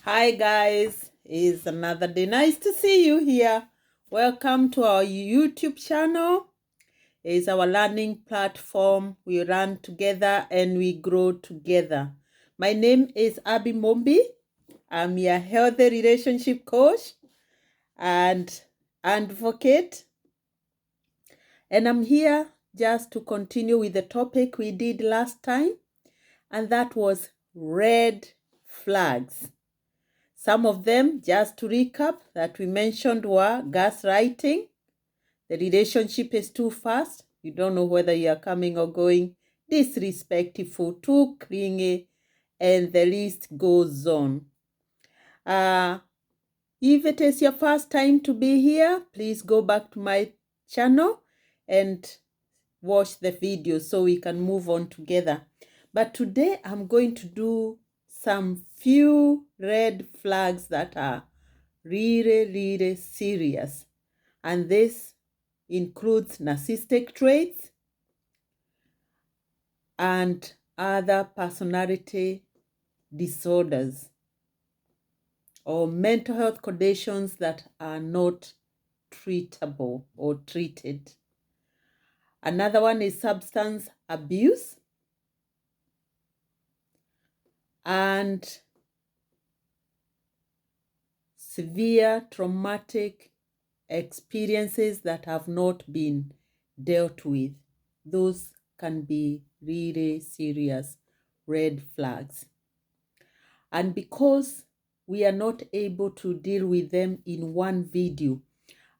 Hi guys, it's another day. Nice to see you here. Welcome to our YouTube channel. It's our learning platform. We run together and we grow together. My name is Abby Mombi. I'm your healthy relationship coach and advocate. And I'm here just to continue with the topic we did last time, and that was red flags. Some of them, just to recap, that we mentioned were gaslighting. The relationship is too fast. You don't know whether you are coming or going. Disrespectful, too clingy, and the list goes on. If it is your first time to be here, please go back to my channel and watch the video so we can move on together. But today I'm going to do some few red flags that are really serious. And this includes narcissistic traits and other personality disorders or mental health conditions that are not treatable or treated. Another one is substance abuse and severe traumatic experiences that have not been dealt with. Those can be really serious red flags. And because we are not able to deal with them in one video,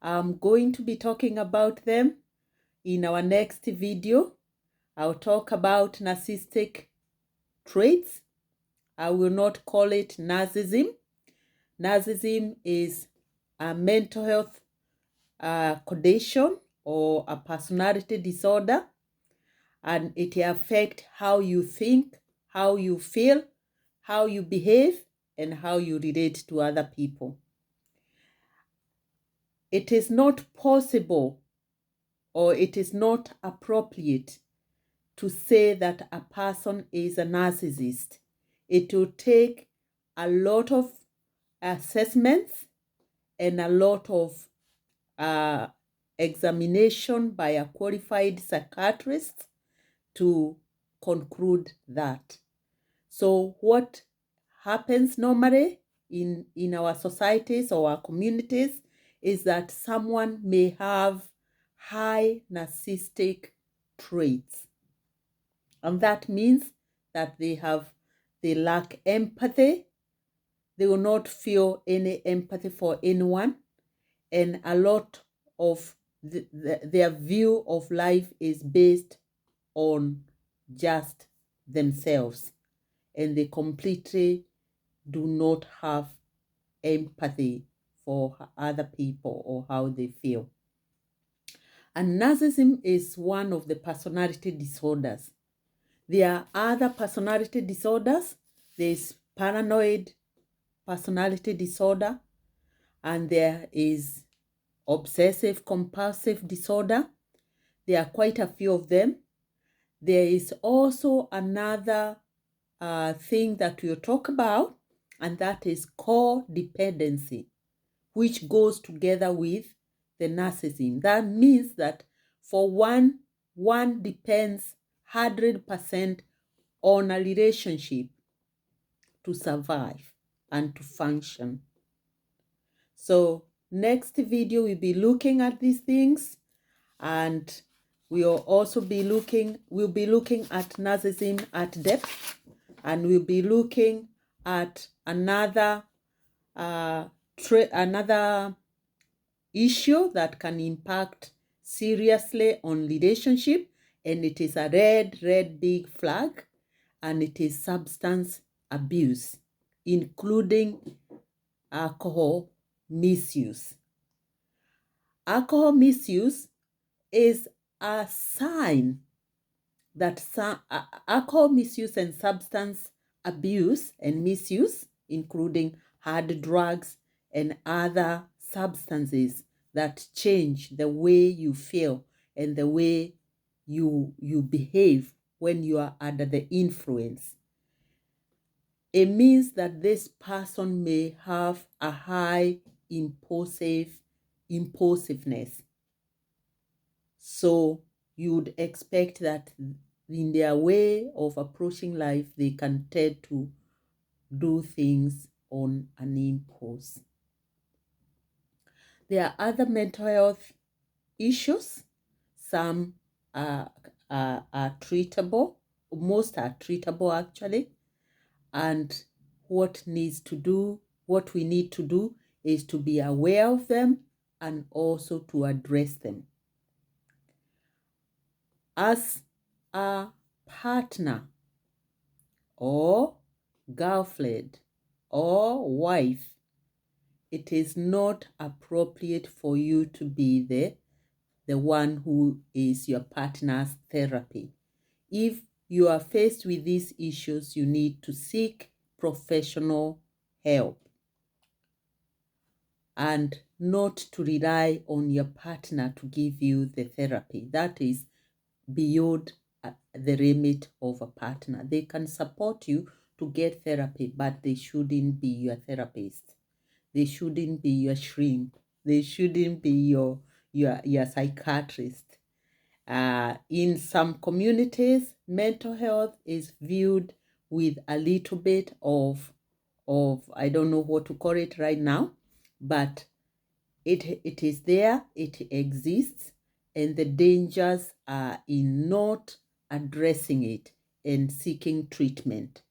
I'm going to be talking about them in our next video. I'll talk about narcissistic traits. I will not call it narcissism. Narcissism is a mental health condition or a personality disorder, and it affects how you think, how you feel, how you behave, and how you relate to other people. It is not possible or it is not appropriate to say that a person is a narcissist. It will take a lot of assessments and a lot of examination by a qualified psychiatrist to conclude that. So what happens normally in our societies or our communities is that someone may have high narcissistic traits. And that means that they lack empathy. They will not feel any empathy for anyone. And a lot of their view of life is based on just themselves. And they completely do not have empathy for other people or how they feel. And narcissism is one of the personality disorders. There are other personality disorders. There's paranoid personality disorder, and there is obsessive compulsive disorder. There are quite a few of them. There is also another thing that we'll talk about, and that is codependency, which goes together with the narcissism. That means that for one depends 100% on a relationship to survive and to function. So next video we'll be looking at these things, and we'll also be looking at narcissism at depth, and we'll be looking at another issue that can impact seriously on relationship, and it is a red big flag, and it is substance abuse, including alcohol misuse. Alcohol misuse is a sign that alcohol misuse and substance abuse and misuse, including hard drugs and other substances that change the way you feel and the way you behave when you are under the influence. it means that this person may have a high impulsiveness. So you would expect that in their way of approaching life, they can tend to do things on an impulse. There are other mental health issues. Some are treatable. Most are treatable, actually. And what we need to do is to be aware of them and also to address them. As a partner or girlfriend or wife, it is not appropriate for you to be the one who is your partner's therapy. If you are faced with these issues, you need to seek professional help and not to rely on your partner to give you the therapy. That is beyond the remit of a partner. They can support you to get therapy, but they shouldn't be your therapist. They shouldn't be your shrimp. They shouldn't be your psychiatrist. In some communities, mental health is viewed with a little bit of I don't know what to call it right now, but it is there, it exists, and the dangers are in not addressing it and seeking treatment.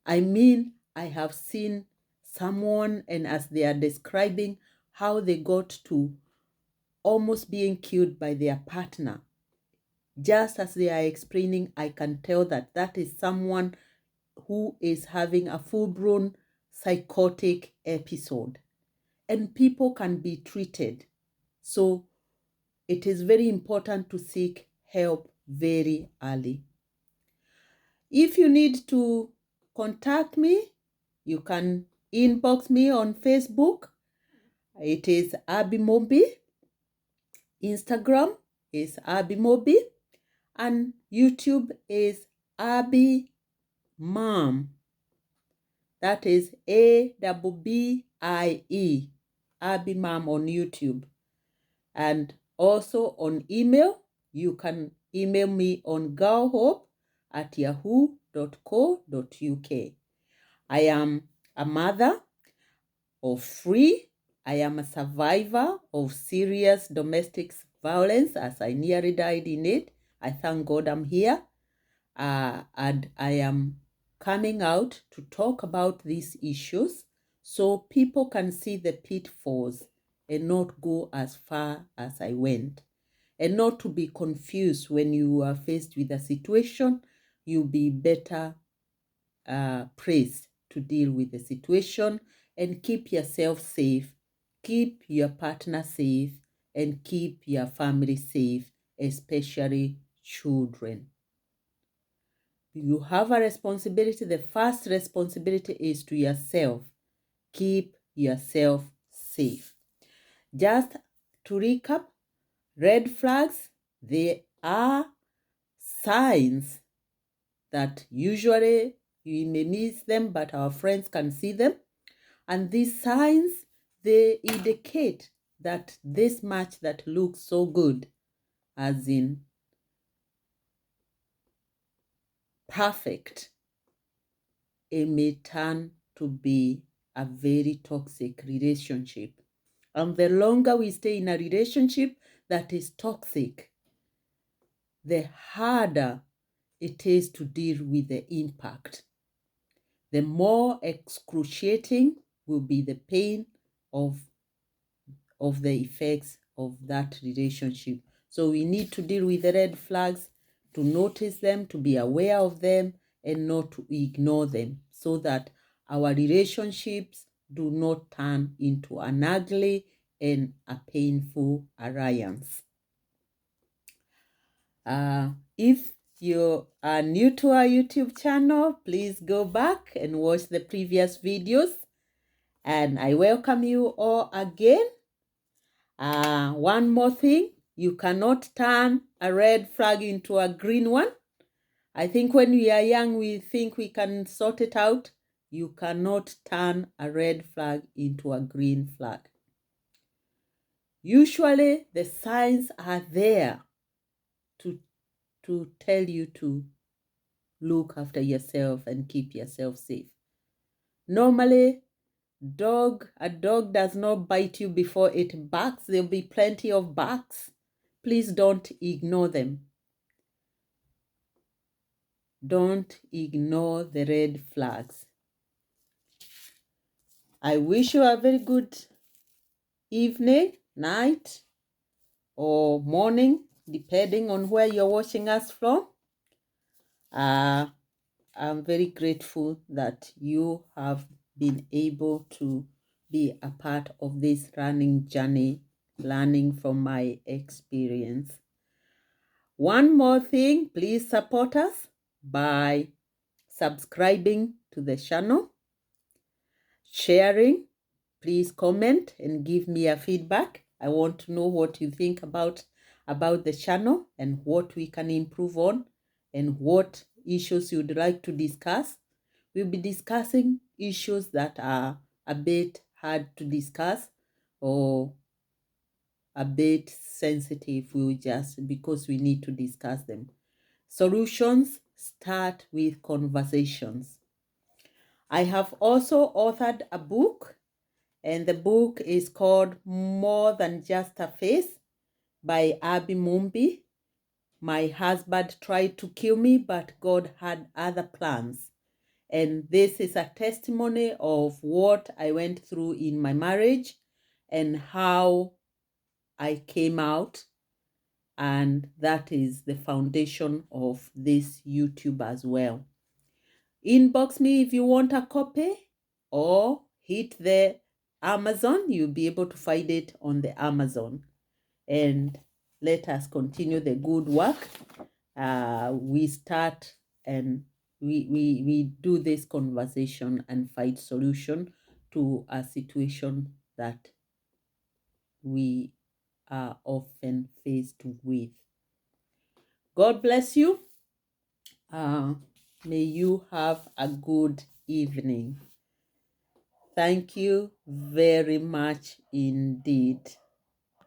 I mean, I have seen someone, and as they are describing how they got to almost being killed by their partner, just as they are explaining, I can tell that that is someone who is having a full-blown psychotic episode. And people can be treated. So it is very important to seek help very early. If you need to contact me, you can inbox me on Facebook. It is Abimobi. Instagram is Abimobi. And YouTube is Abi Mom. That is ABBIE. Abi Mom on YouTube. And also on email, you can email me on girlhope@yahoo.co.uk. I am a mother of 3. I am a survivor of serious domestic violence, as I nearly died in it. I thank God I'm here. And I am coming out to talk about these issues so people can see the pitfalls and not go as far as I went. And not to be confused when you are faced with a situation. You'll be better placed to deal with the situation and keep yourself safe, keep your partner safe, and keep your family safe, especially children. You have a responsibility. The first responsibility is to yourself. Keep yourself safe. Just to recap, red flags, they are signs that usually you may miss them, but our friends can see them. And these signs, they indicate that this match that looks so good, as in perfect, it may turn to be a very toxic relationship. And the longer we stay in a relationship that is toxic, the harder it is to deal with the impact. The more excruciating will be the pain of the effects of that relationship. So we need to deal with the red flags, to notice them, to be aware of them, and not to ignore them, so that our relationships do not turn into an ugly and a painful alliance. If you are new to our YouTube channel, please go back and watch the previous videos. And I welcome you all again. One more thing, you cannot turn a red flag into a green one. I think when we are young, we think we can sort it out. You cannot turn a red flag into a green flag. Usually the signs are there to tell you to look after yourself and keep yourself safe. Normally, a dog does not bite you before it barks. There'll be plenty of barks. Please don't ignore them. Don't ignore the red flags. I wish you a very good evening, night, or morning, depending on where you're watching us from. I'm very grateful that you have been able to be a part of this running journey, learning from my experience. One more thing, please support us by subscribing to the channel, sharing. Please comment and give me a feedback. I want to know what you think about the channel and what we can improve on and what issues you'd like to discuss. We'll be discussing issues that are a bit hard to discuss or a bit sensitive, because we need to discuss them. Solutions start with conversations. I have also authored a book, and the book is called More Than Just a Face by Abby Mumbi. My husband tried to kill me, but God had other plans. And this is a testimony of what I went through in my marriage and how I came out. And that is the foundation of this YouTube as well. Inbox me if you want a copy, or hit the Amazon. You'll be able to find it on the Amazon. And let us continue the good work. We start and we do this conversation and find solution to a situation that we are often faced with. God bless you. May you have a good evening. Thank you very much indeed.